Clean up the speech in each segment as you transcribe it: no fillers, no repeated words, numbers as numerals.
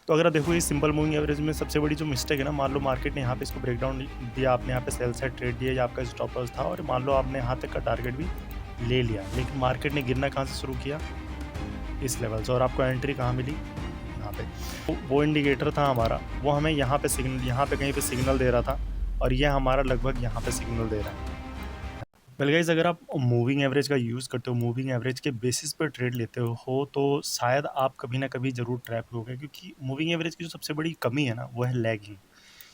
तो अगर आप देखोगे सिंपल मूविंग एवरेज में सबसे बड़ी जो मिस्टेक है ना, मान लो मार्केट ने यहाँ पे इसको ब्रेकडाउन दिया, आपने यहाँ पे सेल साइड ट्रेड दिया या आपका स्टॉप लॉस था और मान लो आपने यहाँ तक का टारगेट भी ले लिया, लेकिन मार्केट ने गिरना कहाँ से शुरू किया, इस लेवल से, और आपको एंट्री कहाँ मिली, यहाँ पे। वो इंडिकेटर था हमारा, वो हमें यहाँ पे सिग्नल, यहाँ पे कहीं पे सिग्नल दे रहा था और ये हमारा लगभग यहाँ पे सिग्नल दे रहा है। वेल गाइस, अगर आप मूविंग एवरेज का यूज़ करते हो, मूविंग एवरेज के बेसिस पर ट्रेड लेते हो तो शायद आप कभी ना कभी ज़रूर ट्रैप होगे, क्योंकि मूविंग एवरेज की जो सबसे बड़ी कमी है ना, वो है लैगिंग।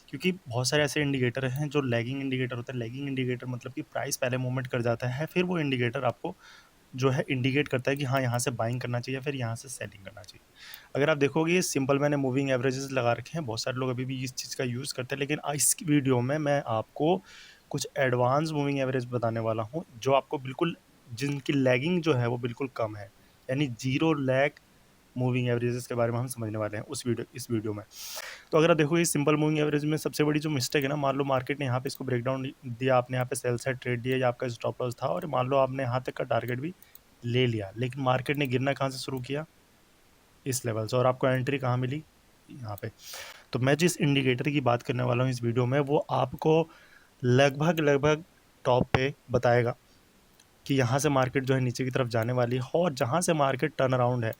क्योंकि बहुत सारे ऐसे इंडिकेटर हैं जो लैगिंग इंडिकेटर होता है। लैगिंग इंडिकेटर मतलब कि प्राइस पहले मूवमेंट कर जाता है, फिर वो इंडिकेटर आपको जो है इंडिकेट करता है कि हाँ, यहाँ से बाइंग करना चाहिए, फिर यहाँ से सेलिंग करना चाहिए। अगर आप देखोगे ये सिंपल मैंने मूविंग एवरेजेस लगा रखे हैं, बहुत सारे लोग अभी भी इस चीज़ का यूज़ करते हैं, लेकिन इस वीडियो में मैं आपको कुछ एडवांस मूविंग एवरेज बताने वाला हूँ, जो आपको बिल्कुल, जिनकी लैगिंग जो है वो बिल्कुल कम है, यानी जीरो लैग मूविंग एवरेजेस के बारे में हम समझने वाले हैं इस वीडियो में। तो अगर आप देखो ये सिंपल मूविंग एवरेज में सबसे बड़ी जो मिस्टेक है ना, मान लो मार्केट ने यहाँ पे इसको ब्रेकडाउन दिया, आपने यहाँ पे सेल साइड ट्रेड दिया या आपका स्टॉप लॉस था और मान लो आपने यहाँ तक का टारगेट भी ले लिया, लेकिन मार्केट ने गिरना कहाँ से शुरू किया, इस लेवल से, और आपको एंट्री कहाँ मिली, यहाँ पे। तो मैं जिस इंडिकेटर की बात करने वाला हूँ इस वीडियो में, वो आपको लगभग लगभग टॉप पे बताएगा कि यहाँ से मार्केट जो है नीचे की तरफ जाने वाली है, और जहाँ से मार्केट टर्न अराउंड है,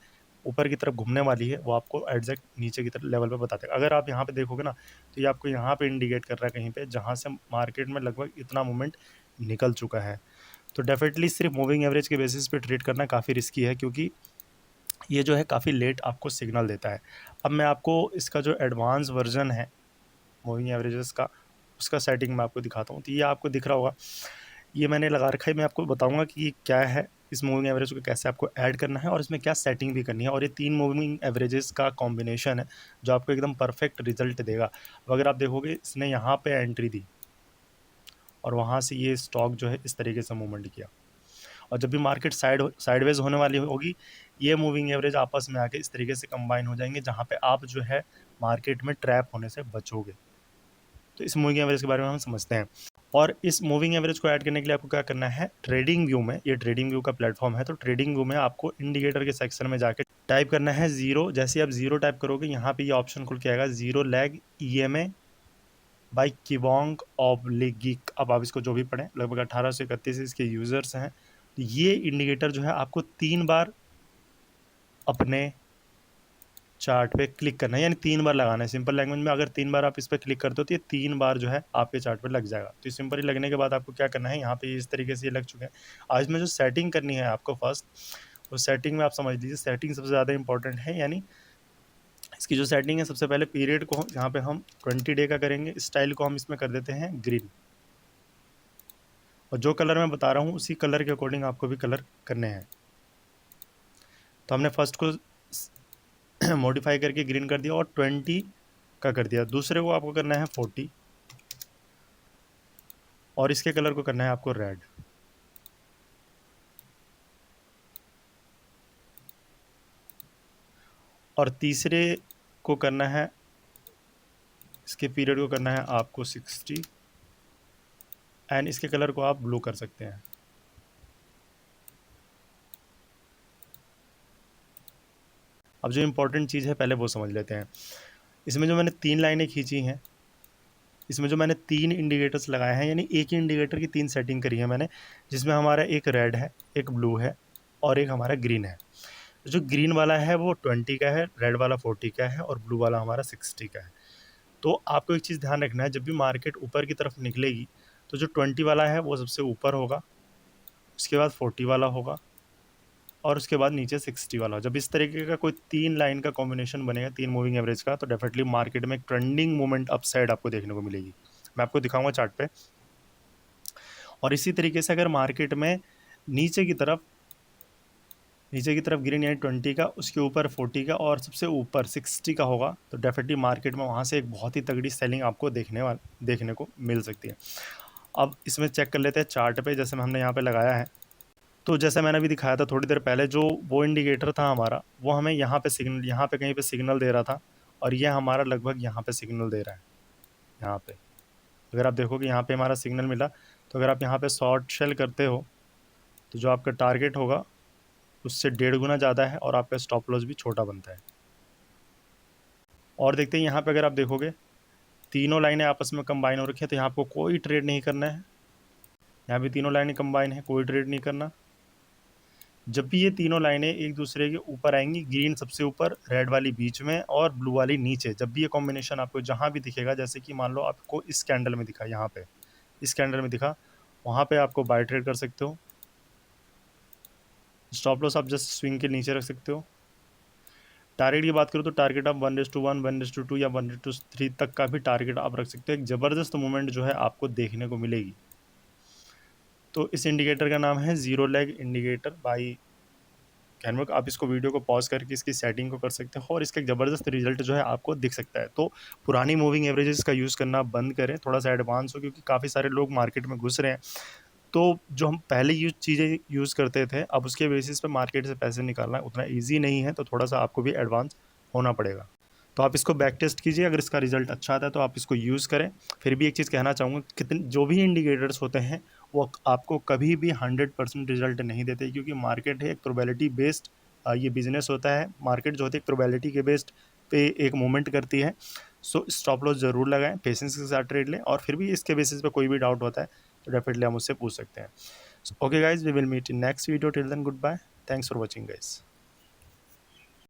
ऊपर की तरफ घूमने वाली है, वो आपको एग्जैक्ट नीचे की तरफ लेवल पे बता देगा। अगर आप यहाँ पे देखोगे ना, तो ये आपको यहाँ पे इंडिकेट कर रहा है कहीं पे, जहाँ से मार्केट में लगभग इतना मूवमेंट निकल चुका है। तो डेफिनेटली सिर्फ मूविंग एवरेज के बेसिस पे ट्रेड करना काफ़ी रिस्की है, क्योंकि ये जो है काफ़ी लेट आपको सिग्नल देता है। अब मैं आपको इसका जो एडवांस वर्जन है मूविंग एवरेजेस का, उसका सेटिंग मैं आपको दिखाता हूँ। तो ये आपको दिख रहा होगा, ये मैंने लगा रखा है। मैं आपको बताऊंगा कि ये क्या है, इस मूविंग एवरेज को कैसे आपको ऐड करना है और इसमें क्या सेटिंग भी करनी है, और ये 3 मूविंग एवरेजेस का कॉम्बिनेशन है जो आपको एकदम परफेक्ट रिजल्ट देगा। अब अगर आप देखोगे, इसने यहाँ पे एंट्री दी और वहाँ से ये स्टॉक जो है इस तरीके से मूवमेंट किया, और जब भी मार्केट साइडवेज होने वाली होगी, ये मूविंग एवरेज आपस में आके इस तरीके से कंबाइन हो जाएंगे, जहाँ पे आप जो है मार्केट में ट्रैप होने से बचोगे। तो इस मूविंग एवरेज के बारे में हम समझते हैं, और इस मूविंग एवरेज को ऐड करने के लिए आपको क्या करना है, ट्रेडिंग व्यू में, ये ट्रेडिंग व्यू का प्लेटफॉर्म है, तो ट्रेडिंग व्यू में आपको इंडिकेटर के सेक्शन में जाके टाइप करना है जीरो। जैसे आप जीरो टाइप करोगे, यहाँ पे ये ऑप्शन खुल के आएगा, जीरो लैग EMA बाई किवोंग ऑब्लिगिक। अब आप इसको जो भी पढ़ें, लगभग 1831 इसके यूजर्स हैं। तो ये इंडिकेटर जो है आपको 3 बार अपने चार्ट पे क्लिक करना है, यानी 3 बार लगाना है। सिंपल लैंग्वेज में अगर 3 बार आप इस पर क्लिक करते हो तो ये 3 बार जो है आपके चार्ट पे लग जाएगा। तो सिंपल ही लगने के बाद आपको क्या करना है, यहाँ पे इस तरीके से ये लग चुके हैं। आज में जो सेटिंग करनी है आपको फर्स्ट, उस सेटिंग में आप समझ लीजिए, सेटिंग सबसे ज़्यादा इंपॉर्टेंट है। यानी इसकी जो सेटिंग है, सबसे पहले पीरियड को यहाँ पे हम 20 डे का करेंगे, स्टाइल को हम इसमें कर देते हैं ग्रीन, और जो कलर मैं बता रहा हूँ उसी कलर के अकॉर्डिंग आपको भी कलर करने हैं। तो हमने फर्स्ट को मॉडिफाई करके ग्रीन कर दिया और 20 का कर दिया, दूसरे को आपको करना है 40, और इसके कलर को करना है आपको रेड। और तीसरे को करना है, इसके पीरियड को करना है आपको 60, एंड इसके कलर को आप ब्लू कर सकते हैं। अब जो इंपॉर्टेंट चीज़ है पहले वो समझ लेते हैं। इसमें जो मैंने 3 लाइनें खींची हैं, इसमें जो मैंने 3 इंडिकेटर्स लगाए हैं, यानी एक ही इंडिकेटर की 3 सेटिंग करी है मैंने, जिसमें हमारा एक रेड है, एक ब्लू है और एक हमारा ग्रीन है। जो ग्रीन वाला है वो 20 का है, रेड वाला 40 का है और ब्लू वाला हमारा 60 का है। तो आपको एक चीज़ ध्यान रखना है, जब भी मार्केट ऊपर की तरफ निकलेगी तो जो 20 वाला है वो सबसे ऊपर होगा, उसके बाद 40 वाला होगा और उसके बाद नीचे 60 वाला। जब इस तरीके का कोई 3 लाइन का कॉम्बिनेशन बनेगा, 3 मूविंग एवरेज का, तो डेफिनेटली मार्केट में एक ट्रेंडिंग मूवमेंट अपसाइड आपको देखने को मिलेगी। मैं आपको दिखाऊंगा चार्ट पे। और इसी तरीके से अगर मार्केट में नीचे की तरफ ग्रीन यानी 20 का, उसके ऊपर 40 का और सबसे ऊपर 60 का होगा, तो डेफिनेटली मार्केट में वहाँ से एक बहुत ही तगड़ी सेलिंग आपको देखने को मिल सकती है। अब इसमें चेक कर लेते हैं चार्ट पे, जैसे हमने यहाँ पे लगाया है। तो जैसे मैंने अभी दिखाया था थोड़ी देर पहले, जो वो इंडिकेटर था हमारा, वो हमें यहाँ पे कहीं पे सिग्नल दे रहा था, और ये हमारा लगभग यहाँ पे सिग्नल दे रहा है। यहाँ पे अगर आप देखोगे, यहाँ पे हमारा सिग्नल मिला, तो अगर आप यहाँ पे शॉर्ट सेल करते हो तो जो आपका टारगेट होगा उससे 1.5 गुना ज़्यादा है और आपका स्टॉप लॉस भी छोटा बनता है। और देखते हैं यहाँ पे अगर आप देखोगे तीनों लाइनें आपस में कंबाइन हो रखी है, तो यहाँ आपको कोई ट्रेड नहीं करना है। यहाँ भी तीनों लाइनें कंबाइन है, कोई ट्रेड नहीं करना। जब भी ये तीनों लाइनें एक दूसरे के ऊपर आएंगी, ग्रीन सबसे ऊपर, रेड वाली बीच में और ब्लू वाली नीचे, जब भी ये कॉम्बिनेशन आपको जहां भी दिखेगा, जैसे कि मान लो आपको इस कैंडल में दिखा, यहाँ पे इस कैंडल में दिखा, वहां पे आपको बाय ट्रेड कर सकते हो। स्टॉप लॉस आप जस्ट स्विंग के नीचे रख सकते हो। टारगेट की बात करो तो टारगेट आप 1:1, 1:2 या 1:3 तक का भी टारगेट आप रख सकते हो। एक जबरदस्त मूवमेंट जो है आपको देखने को मिलेगी। तो इस इंडिकेटर का नाम है जीरो लेग इंडिकेटर बाई कैनवक। आप इसको वीडियो को पॉज करके इसकी सेटिंग को कर सकते हो और इसका एक ज़बरदस्त रिजल्ट जो है आपको दिख सकता है। तो पुरानी मूविंग एवरेजेस का यूज़ करना बंद करें, थोड़ा सा एडवांस हो, क्योंकि काफ़ी सारे लोग मार्केट में घुस रहे हैं। तो जो हम पहले चीज़ें यूज़ करते थे, अब उसके बेसिस पे मार्केट से पैसे निकालना उतना ईजी नहीं है, तो थोड़ा सा आपको भी एडवांस होना पड़ेगा। तो आप इसको बैक टेस्ट कीजिए, अगर इसका रिजल्ट अच्छा आता है तो आप इसको यूज़ करें। फिर भी एक चीज़ कहना चाहूँगा, कितने जो भी इंडिकेटर्स होते हैं वो आपको कभी भी 100% रिजल्ट नहीं देते, क्योंकि मार्केट है एक प्रोबेबिलिटी बेस्ड ये बिजनेस होता है। मार्केट जो होती है एक प्रोबेबिलिटी के बेस्ड पे एक मूवमेंट करती है। सो स्टॉप लॉस ज़रूर लगाएं, पेशेंस के साथ ट्रेड लें, और फिर भी इसके बेसिस पे कोई भी डाउट होता है तो डेफिनेटली आप मुझसे पूछ सकते हैं। Okay guys, we will meet in next video. Till then goodbye, thanks for watching guys.